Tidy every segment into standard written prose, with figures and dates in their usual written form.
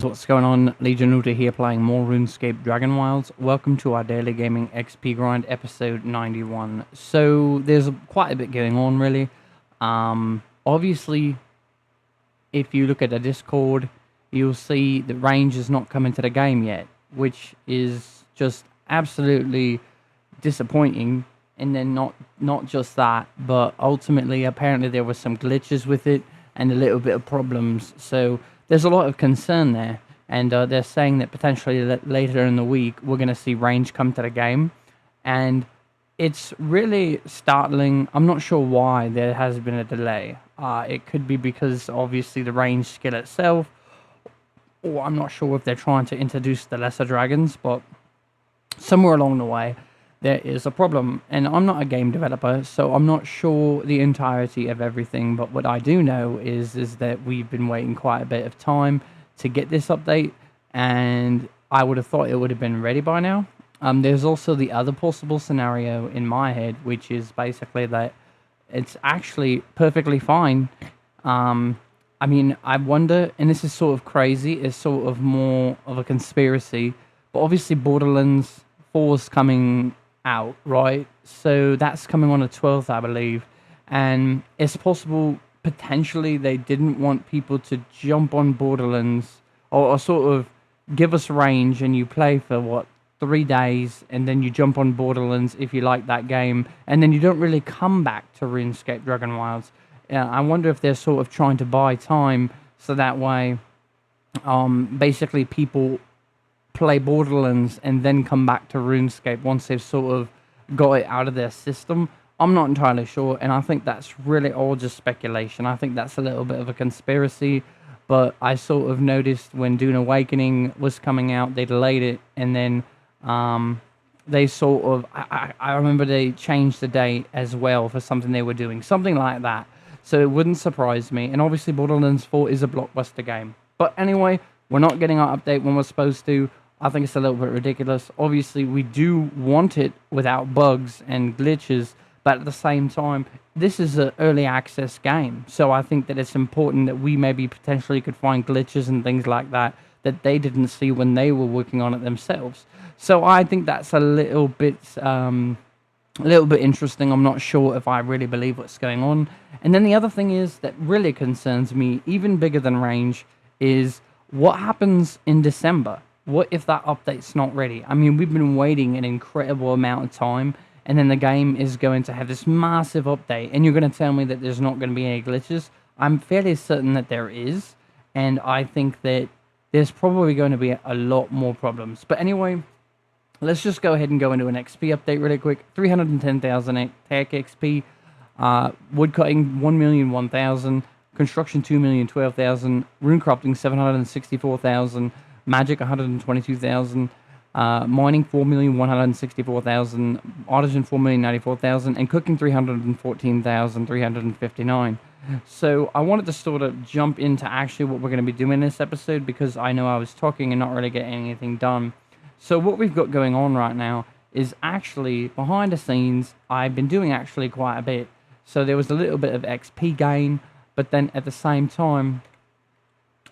What's going on? Legion Looter here playing more RuneScape Dragonwilds. Welcome to our daily gaming XP grind episode 91. So there's quite a bit going on really. Obviously if you look at the Discord, you'll see that range is not coming to the game yet, which is just absolutely disappointing. And then not just that, but ultimately apparently there were some glitches with it and a little bit of problems. So there's a lot of concern there, and they're saying that potentially later in the week we're going to see range come to the game, and it's really startling. I'm not sure why there has been a delay. It could be because obviously the range skill itself, or I'm not sure if they're trying to introduce the lesser dragons, but somewhere along the way there is a problem. And I'm not a game developer, so I'm not sure the entirety of everything, but what I do know is that we've been waiting quite a bit of time to get this update, and I would have thought it would have been ready by now. There's also the other possible scenario in my head, which is basically that it's actually perfectly fine. I mean, I wonder, and this is sort of crazy, it's sort of more of a conspiracy, but obviously Borderlands 4 is coming out, right? So that's coming on the 12th, I believe, and it's possible potentially they didn't want people to jump on Borderlands or sort of give us range, and you play for what, 3 days, and then you jump on Borderlands if you like that game, and then you don't really come back to RuneScape Dragonwilds. I wonder if they're sort of trying to buy time so that way basically people play Borderlands and then come back to RuneScape once they've sort of got it out of their system. I'm not entirely sure, and I think that's really all just speculation. I think that's a little bit of a conspiracy, but I sort of noticed when Dune Awakening was coming out, they delayed it, and then they sort of, I remember they changed the date as well for something they were doing, something like that. So it wouldn't surprise me, and obviously Borderlands 4 is a blockbuster game. But anyway, we're not getting our update when we're supposed to. I think it's a little bit ridiculous. Obviously, we do want it without bugs and glitches, but at the same time, this is an early access game. So I think that it's important that we maybe potentially could find glitches and things like that that they didn't see when they were working on it themselves. So I think that's a little bit interesting. I'm not sure if I really believe what's going on. And then the other thing is that really concerns me, even bigger than range, is what happens in December. What if that update's not ready? I mean, we've been waiting an incredible amount of time, and then the game is going to have this massive update, and you're going to tell me that there's not going to be any glitches? I'm fairly certain that there is, and I think that there's probably going to be a lot more problems. But anyway, let's just go ahead and go into an XP update really quick. 310,000 tech XP, woodcutting 1,001,000, construction 2,012,000, rune crafting 764,000, magic 122,000, mining 4,164,000, artisan 4,094,000, and cooking 314,359. So I wanted to sort of jump into actually what we're going to be doing in this episode, because I know I was talking and not really getting anything done. So what we've got going on right now is actually behind the scenes, I've been doing actually quite a bit. So there was a little bit of XP gain, but then at the same time,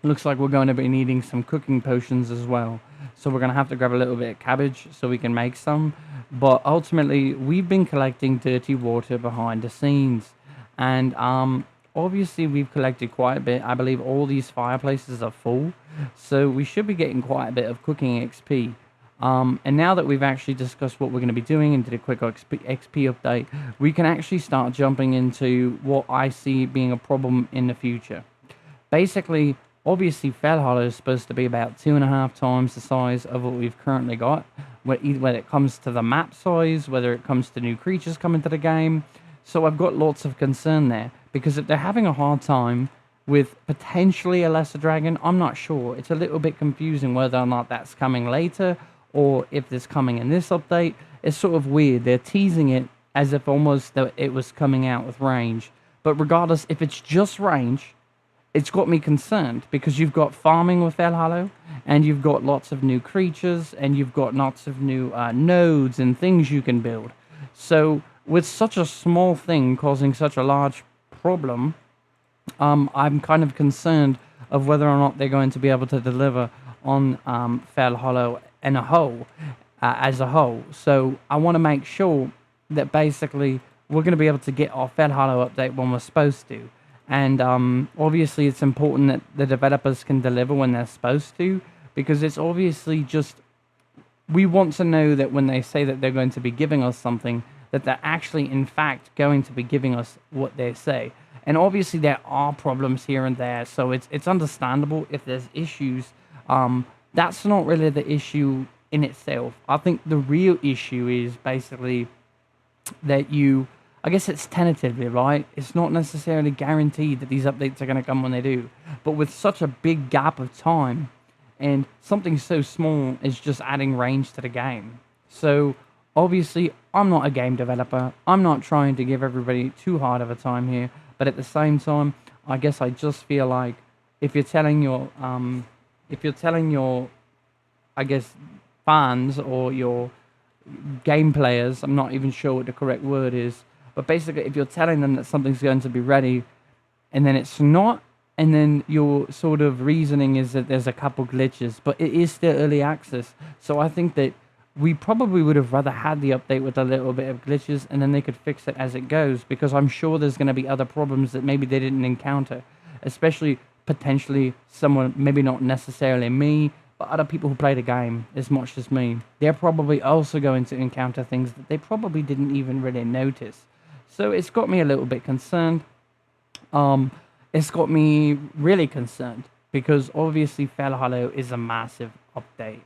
looks like we're going to be needing some cooking potions as well. So we're going to have to grab a little bit of cabbage so we can make some. But ultimately, we've been collecting dirty water behind the scenes. And obviously, we've collected quite a bit. I believe all these fireplaces are full. So we should be getting quite a bit of cooking XP. And now that we've actually discussed what we're going to be doing and did a quick XP update, we can actually start jumping into what I see being a problem in the future. Basically, obviously, Fell Hollow is supposed to be about 2.5 times the size of what we've currently got, whether it comes to the map size, whether it comes to new creatures coming to the game. So I've got lots of concern there, because if they're having a hard time with potentially a lesser dragon, I'm not sure. It's a little bit confusing whether or not that's coming later, or if it's coming in this update. It's sort of weird. They're teasing it as if almost it was coming out with range. But regardless, if it's just range, it's got me concerned, because you've got farming with El Hollow, and you've got lots of new creatures, and you've got lots of new nodes and things you can build. So with such a small thing causing such a large problem, I'm kind of concerned of whether or not they're going to be able to deliver on Fell Hollow as a whole. So I want to make sure that basically we're going to be able to get our Fell Hollow update when we're supposed to. And obviously it's important that the developers can deliver when they're supposed to, because it's obviously just, we want to know that when they say that they're going to be giving us something, that they're actually in fact going to be giving us what they say. And obviously there are problems here and there, so it's understandable if there's issues. That's not really the issue in itself. I think the real issue is basically that I guess it's tentatively, right? It's not necessarily guaranteed that these updates are going to come when they do. But with such a big gap of time, and something so small as just adding range to the game. So, obviously, I'm not a game developer. I'm not trying to give everybody too hard of a time here. But at the same time, I guess I just feel like if you're telling your, I guess, fans or your game players, I'm not even sure what the correct word is, but basically if you're telling them that something's going to be ready and then it's not, and then your sort of reasoning is that there's a couple glitches, but it is still early access. So I think that we probably would have rather had the update with a little bit of glitches and then they could fix it as it goes, because I'm sure there's going to be other problems that maybe they didn't encounter, especially potentially someone, maybe not necessarily me, but other people who play the game as much as me. They're probably also going to encounter things that they probably didn't even really notice. So it's got me a little bit concerned. It's got me really concerned because obviously Fell Hollow is a massive update.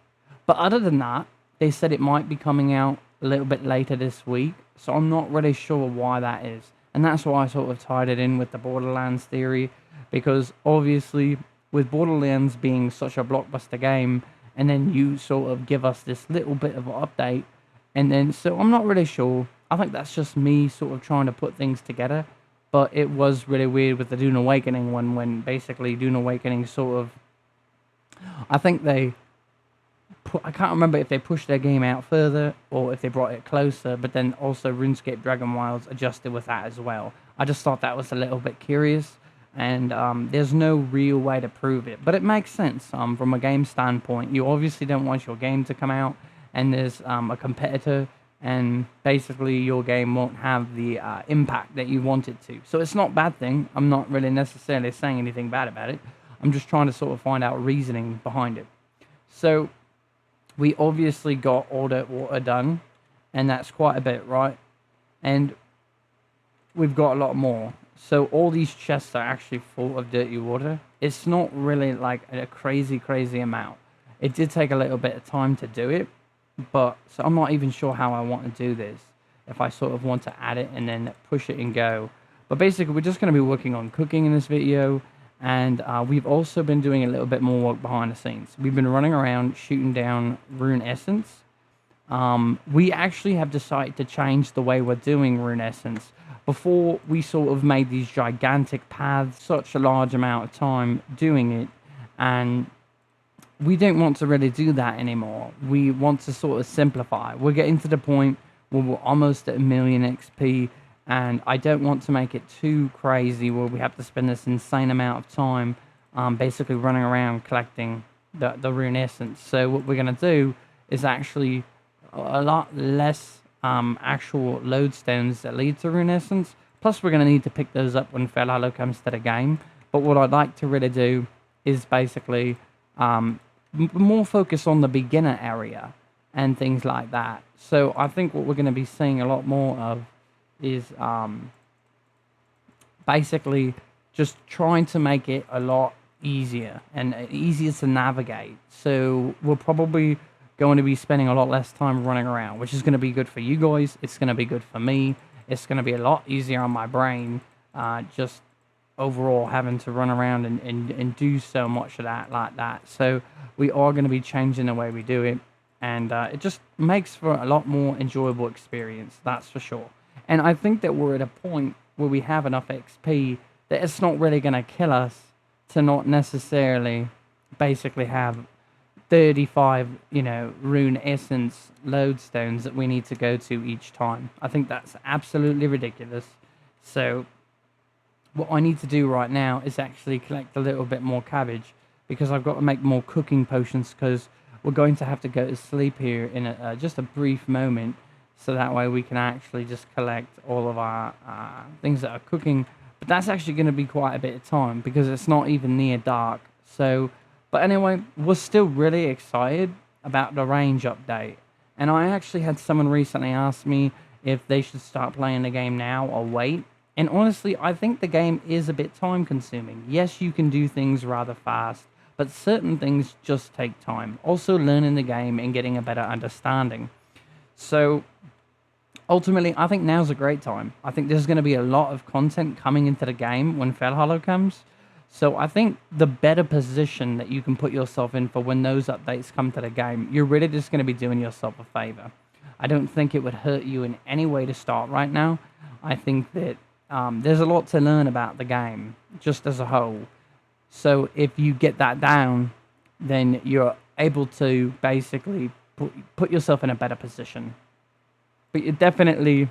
But other than that, they said it might be coming out a little bit later this week. So I'm not really sure why that is. And that's why I sort of tied it in with the Borderlands theory. Because obviously with Borderlands being such a blockbuster game, and then you sort of give us this little bit of an update, and then, so I'm not really sure. I think that's just me sort of trying to put things together. But it was really weird with the Dune Awakening one, when basically Dune Awakening sort of, I think they, I can't remember if they pushed their game out further or if they brought it closer, but then also RuneScape Dragonwilds adjusted with that as well. I just thought that was a little bit curious, and there's no real way to prove it. But it makes sense from a game standpoint. You obviously don't want your game to come out and there's a competitor, and basically your game won't have the impact that you want it to. So it's not a bad thing. I'm not really necessarily saying anything bad about it. I'm just trying to sort of find out reasoning behind it. So we obviously got all that water done, and that's quite a bit, right? And we've got a lot more. So all these chests are actually full of dirty water. It's not really like a crazy amount. It did take a little bit of time to do it, but so I'm not even sure how I want to do this. If I sort of want to add it and then push it and go. But basically, we're just going to be working on cooking in this video. And we've also been doing a little bit more work behind the scenes. We've been running around shooting down rune essence. We actually have decided to change the way we're doing rune essence. Before, we sort of made these gigantic paths, such a large amount of time doing it. And we don't want to really do that anymore. We want to sort of simplify. We're getting to the point where we're almost at 1 million XP. And I don't want to make it too crazy where we have to spend this insane amount of time basically running around collecting the rune essence. So what we're going to do is actually a lot less actual lodestones that lead to rune essence. Plus we're going to need to pick those up when Fell Hollow comes to the game. But what I'd like to really do is basically more focus on the beginner area and things like that. So I think what we're going to be seeing a lot more of is basically just trying to make it a lot easier and easier to navigate. So we're probably going to be spending a lot less time running around, which is going to be good for you guys. It's going to be good for me. It's going to be a lot easier on my brain, just overall having to run around and do so much of that like that. So we are going to be changing the way we do it, and it just makes for a lot more enjoyable experience, that's for sure. And I think that we're at a point where we have enough XP that it's not really going to kill us to not necessarily basically have 35, rune essence lodestones that we need to go to each time. I think that's absolutely ridiculous. So what I need to do right now is actually collect a little bit more cabbage because I've got to make more cooking potions because we're going to have to go to sleep here in just a brief moment. So that way we can actually just collect all of our things that are cooking. But that's actually going to be quite a bit of time because it's not even near dark. So, but anyway, we're still really excited about the range update. And I actually had someone recently ask me if they should start playing the game now or wait. And honestly, I think the game is a bit time consuming. Yes, you can do things rather fast, but certain things just take time. Also, learning the game and getting a better understanding. So, ultimately, I think now's a great time. I think there's going to be a lot of content coming into the game when Fellhollow comes. So, I think the better position that you can put yourself in for when those updates come to the game, you're really just going to be doing yourself a favor. I don't think it would hurt you in any way to start right now. I think that there's a lot to learn about the game, just as a whole. So if you get that down, then you're able to basically put yourself in a better position. But you definitely,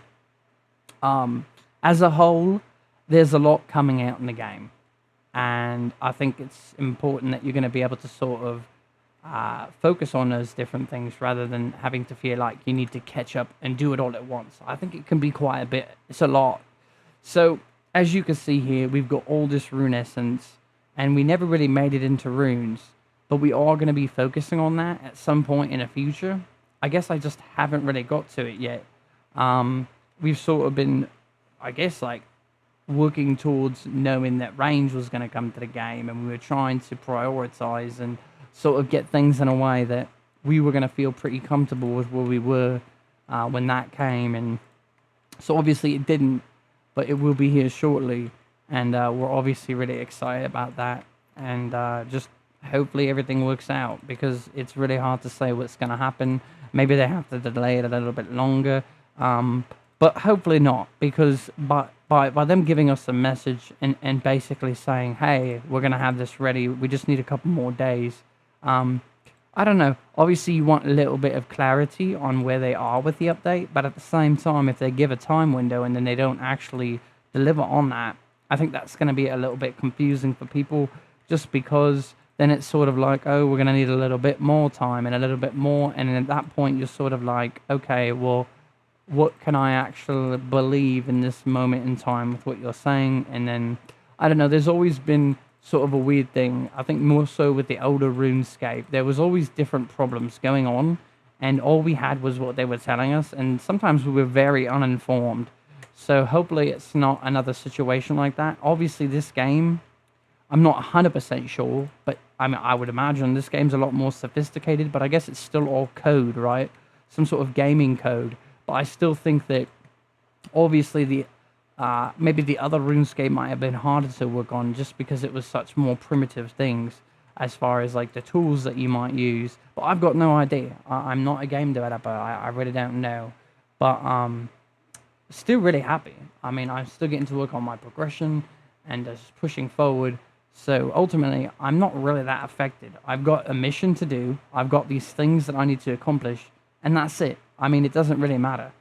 as a whole, there's a lot coming out in the game. And I think it's important that you're going to be able to sort of focus on those different things rather than having to feel like you need to catch up and do it all at once. I think it can be quite a bit. It's a lot. So, as you can see here, we've got all this rune essence, and we never really made it into runes, but we are going to be focusing on that at some point in the future. I guess I just haven't really got to it yet. We've sort of been, I guess, like, working towards knowing that range was going to come to the game, and we were trying to prioritize and sort of get things in a way that we were going to feel pretty comfortable with where we were when that came. And so, obviously, it didn't. But it will be here shortly, and we're obviously really excited about that, and just hopefully everything works out, because it's really hard to say what's going to happen. Maybe they have to delay it a little bit longer, but hopefully not, because by them giving us a message and basically saying, hey, we're going to have this ready, we just need a couple more days. I don't know. Obviously, you want a little bit of clarity on where they are with the update, but at the same time, if they give a time window and then they don't actually deliver on that, I think that's going to be a little bit confusing for people, just because then it's sort of like, oh, we're going to need a little bit more time and a little bit more, and at that point, you're sort of like, okay, well, what can I actually believe in this moment in time with what you're saying? And then, I don't know, there's always been sort of a weird thing. I think more so with the older RuneScape, there was always different problems going on, and all we had was what they were telling us, and sometimes we were very uninformed. So hopefully it's not another situation like that. Obviously this game, I'm not 100% sure, but I mean, I would imagine this game's a lot more sophisticated, but I guess it's still all code, right? Some sort of gaming code. But I still think that obviously maybe the other RuneScape might have been harder to work on, just because it was such more primitive things as far as like the tools that you might use. But I've got no idea. I'm not a game developer. I really don't know. But still really happy. I mean, I'm still getting to work on my progression and just pushing forward. So ultimately, I'm not really that affected. I've got a mission to do. I've got these things that I need to accomplish, and that's it. I mean, it doesn't really matter.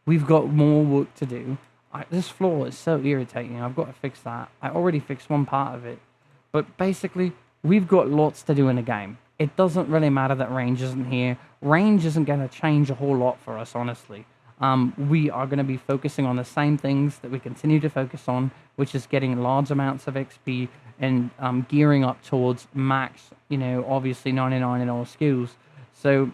We've got more work to do. This floor is so irritating. I've got to fix that. I already fixed one part of it. But basically, we've got lots to do in the game. It doesn't really matter that range isn't here. Range isn't going to change a whole lot for us, honestly. We are going to be focusing on the same things that we continue to focus on, which is getting large amounts of XP and gearing up towards max, obviously 99 in all skills. So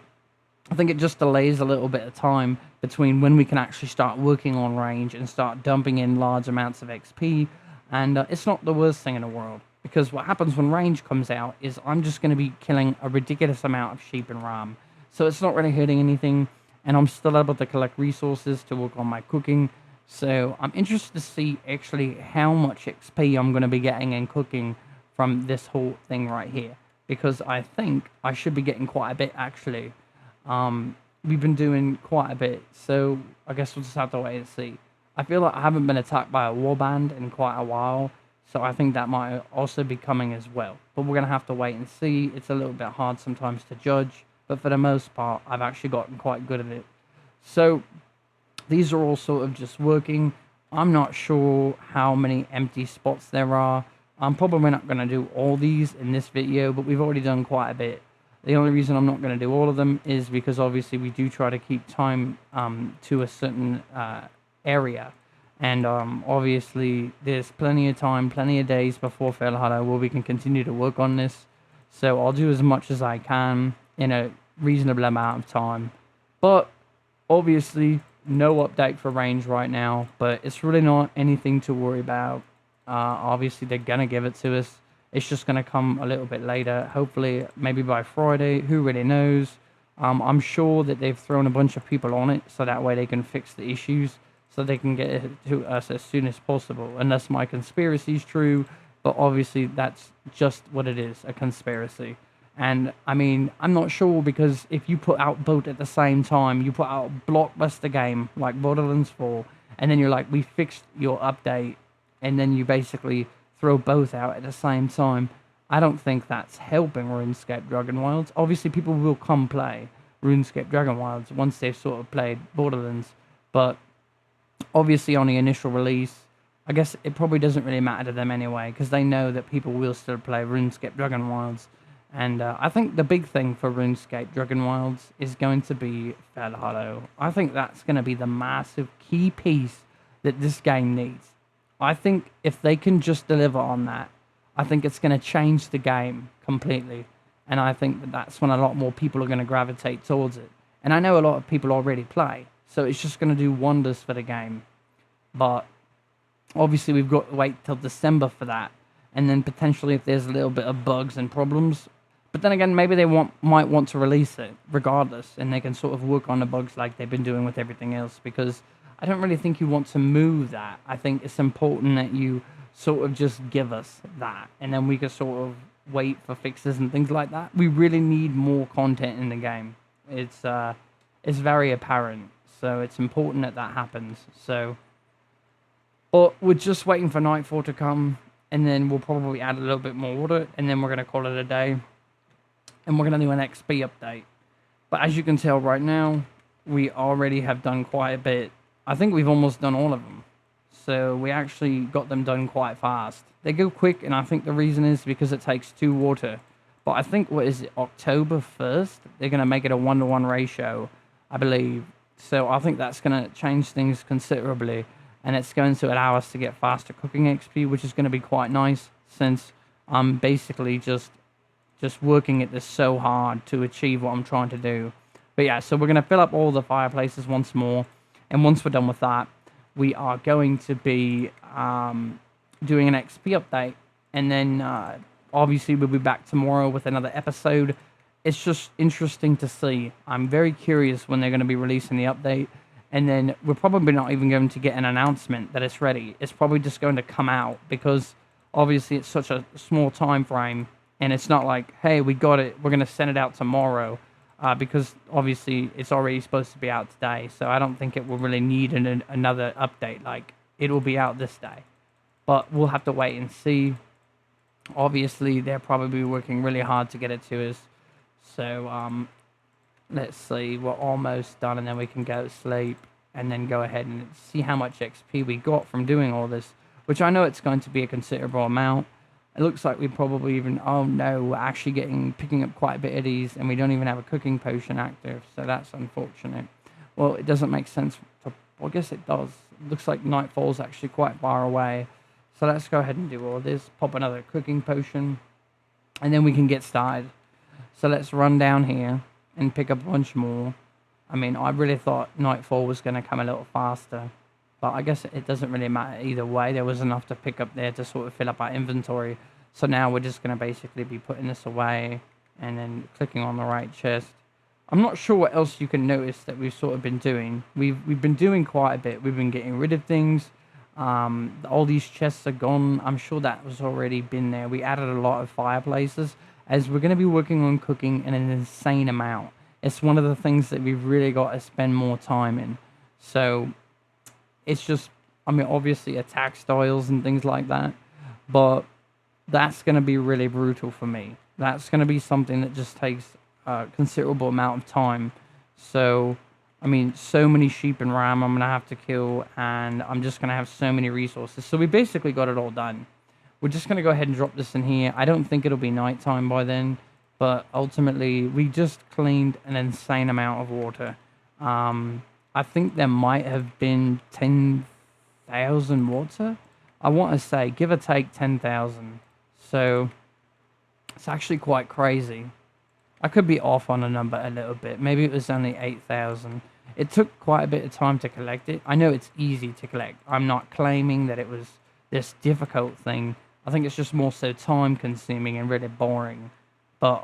I think it just delays a little bit of time between when we can actually start working on range and start dumping in large amounts of XP. And it's not the worst thing in the world, because what happens when range comes out is I'm just going to be killing a ridiculous amount of sheep and ram. So it's not really hurting anything, and I'm still able to collect resources to work on my cooking. So I'm interested to see actually how much XP I'm going to be getting in cooking from this whole thing right here, because I think I should be getting quite a bit actually. We've been doing quite a bit, so I guess we'll just have to wait and see. I feel like I haven't been attacked by a warband in quite a while, so I think that might also be coming as well. But we're going to have to wait and see. It's a little bit hard sometimes to judge, but for the most part, I've actually gotten quite good at it. So these are all sort of just working. I'm not sure how many empty spots there are. I'm probably not going to do all these in this video, but we've already done quite a bit. The only reason I'm not going to do all of them is because obviously we do try to keep time to a certain area. And obviously there's plenty of time, plenty of days before Fail Hollow where we can continue to work on this. So I'll do as much as I can in a reasonable amount of time. But obviously no update for range right now, but it's really not anything to worry about. Obviously they're gonna give it to us. It's just gonna come a little bit later, hopefully maybe by Friday, who really knows. I'm sure that they've thrown a bunch of people on it so that way they can fix the issues, so they can get it to us as soon as possible, unless my conspiracy is true. But obviously that's just what it is, a conspiracy. And I mean, I'm not sure, because if you put out both at the same time, you put out a blockbuster game like Borderlands 4, and then you're like, we fixed your update, and then you basically throw both out at the same time, I don't think that's helping RuneScape Dragonwilds. Obviously, people will come play RuneScape Dragonwilds once they've sort of played Borderlands, but obviously on the initial release, I guess it probably doesn't really matter to them anyway, because they know that people will still play RuneScape Dragonwilds. And I think the big thing for RuneScape Dragonwilds is going to be Fail Hollow. I think that's going to be the massive key piece that this game needs. I think if they can just deliver on that, I think it's going to change the game completely. And I think that that's when a lot more people are going to gravitate towards it. And I know a lot of people already play, so it's just going to do wonders for the game. But obviously we've got to wait till December for that. And then potentially if there's a little bit of bugs and problems. But then again, maybe they might want to release it regardless, and they can sort of work on the bugs like they've been doing with everything else, because I don't really think you want to move that. I think it's important that you sort of just give us that, and then we can sort of wait for fixes and things like that. We really need more content in the game. It's very apparent, so it's important that that happens. So, but we're just waiting for Nightfall to come, and then we'll probably add a little bit more water, and then we're going to call it a day. And we're going to do an XP update. But as you can tell right now, we already have done quite a bit. I think we've almost done all of them. So we actually got them done quite fast. They go quick, and I think the reason is because it takes 2 water. But I think, what is it, October 1st? They're going to make it a 1-to-1 ratio, I believe. So I think that's going to change things considerably. And it's going to allow us to get faster cooking XP, which is going to be quite nice, since I'm basically just working at this so hard to achieve what I'm trying to do. But yeah, so we're going to fill up all the fireplaces once more. And once we're done with that, we are going to be doing an XP update. And then obviously we'll be back tomorrow with another episode. It's just interesting to see. I'm very curious when they're going to be releasing the update. And then we're probably not even going to get an announcement that it's ready. It's probably just going to come out, because obviously it's such a small time frame. And it's not like, hey, we got it, we're going to send it out tomorrow, because obviously it's already supposed to be out today. So I don't think it will really need another update. Like, it will be out this day. But we'll have to wait and see. Obviously, they're probably working really hard to get it to us. So let's see, we're almost done, and then we can go to sleep. And then go ahead and see how much XP we got from doing all this. Which I know it's going to be a considerable amount. It looks like we probably even, oh no, we're actually picking up quite a bit of these, and we don't even have a cooking potion active, so that's unfortunate. Well, it doesn't make sense to, well, I guess it does. It looks like Nightfall's actually quite far away. So let's go ahead and do all this, pop another cooking potion, and then we can get started. So let's run down here and pick up a bunch more. I mean, I really thought Nightfall was going to come a little faster. But I guess it doesn't really matter either way. There was enough to pick up there to sort of fill up our inventory. So now we're just going to basically be putting this away and then clicking on the right chest. I'm not sure what else you can notice that we've sort of been doing. We've been doing quite a bit. We've been getting rid of things. All these chests are gone. I'm sure that was already been there. We added a lot of fireplaces, as we're going to be working on cooking in an insane amount. It's one of the things that we've really got to spend more time in. So it's just, I mean, obviously attack styles and things like that, but that's going to be really brutal for me. That's going to be something that just takes a considerable amount of time. So I mean, so many sheep and ram I'm going to have to kill, and I'm just going to have so many resources. So we basically got it all done. We're just going to go ahead and drop this in here. I don't think it'll be nighttime by then, but ultimately, we just cleaned an insane amount of water. I think there might have been 10,000 water. I want to say, give or take 10,000. So it's actually quite crazy. I could be off on a number a little bit. Maybe it was only 8,000. It took quite a bit of time to collect it. I know it's easy to collect. I'm not claiming that it was this difficult thing. I think it's just more so time consuming and really boring. But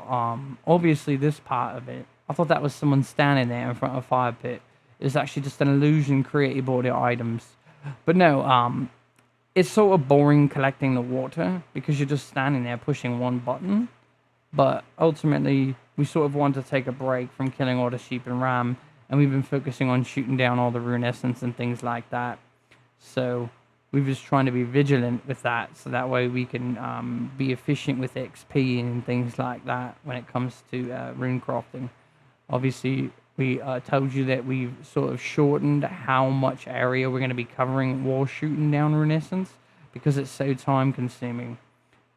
obviously this part of it, I thought that was someone standing there in front of a fire pit. It was actually just an illusion created by the items. But no, it's sort of boring collecting the water because you're just standing there pushing one button. But ultimately, we sort of want to take a break from killing all the sheep and ram, and we've been focusing on shooting down all the rune essence and things like that. So we're just trying to be vigilant with that, so that way we can be efficient with XP and things like that when it comes to rune crafting. Obviously, we told you that we've sort of shortened how much area we're going to be covering while shooting down rune essence because it's so time consuming.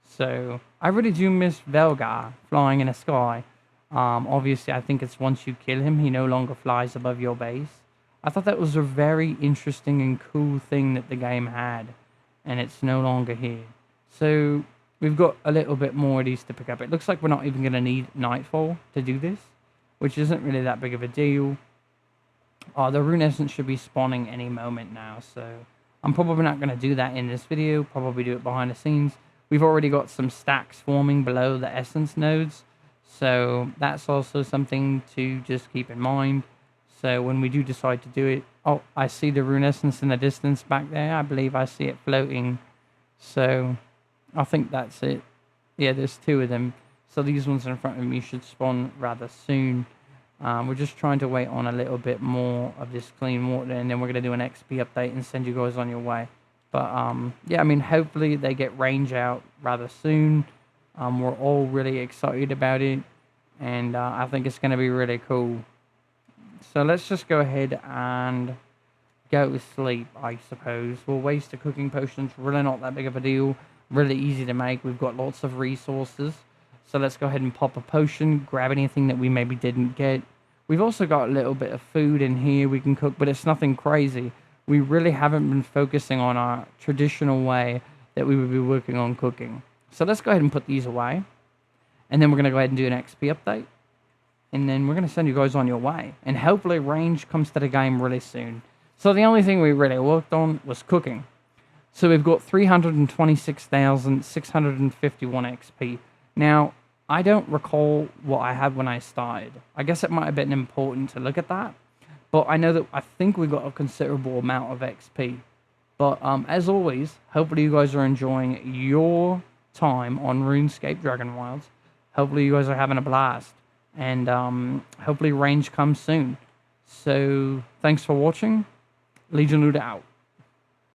So I really do miss Velgar flying in the sky. Obviously, I think it's once you kill him, he no longer flies above your base. I thought that was a very interesting and cool thing that the game had, and it's no longer here. So we've got a little bit more of these to pick up. It looks like we're not even going to need Nightfall to do this, which isn't really that big of a deal. The rune essence should be spawning any moment now, so I'm probably not going to do that in this video, probably do it behind the scenes. We've already got some stacks forming below the essence nodes, so that's also something to just keep in mind. So when we do decide to do it, oh, I see the rune essence in the distance back there. I believe I see it floating. So I think that's it. Yeah, there's two of them. So these ones in front of me should spawn rather soon. We're just trying to wait on a little bit more of this clean water, and then we're going to do an XP update and send you guys on your way. But yeah, I mean, hopefully they get range out rather soon. We're all really excited about it, and I think it's going to be really cool. So let's just go ahead and go to sleep, I suppose. We'll waste the cooking potions, really not that big of a deal. Really easy to make. We've got lots of resources. So let's go ahead and pop a potion, grab anything that we maybe didn't get. We've also got a little bit of food in here we can cook, but it's nothing crazy. We really haven't been focusing on our traditional way that we would be working on cooking. So let's go ahead and put these away. And then we're going to go ahead and do an XP update. And then we're going to send you guys on your way. And hopefully range comes to the game really soon. So the only thing we really worked on was cooking. So we've got 326,651 XP. Now, I don't recall what I had when I started. I guess it might have been important to look at that. But I know that I think we got a considerable amount of XP. But as always, hopefully you guys are enjoying your time on RuneScape Dragonwilds. Hopefully you guys are having a blast. And hopefully range comes soon. So thanks for watching. Legion Luda out.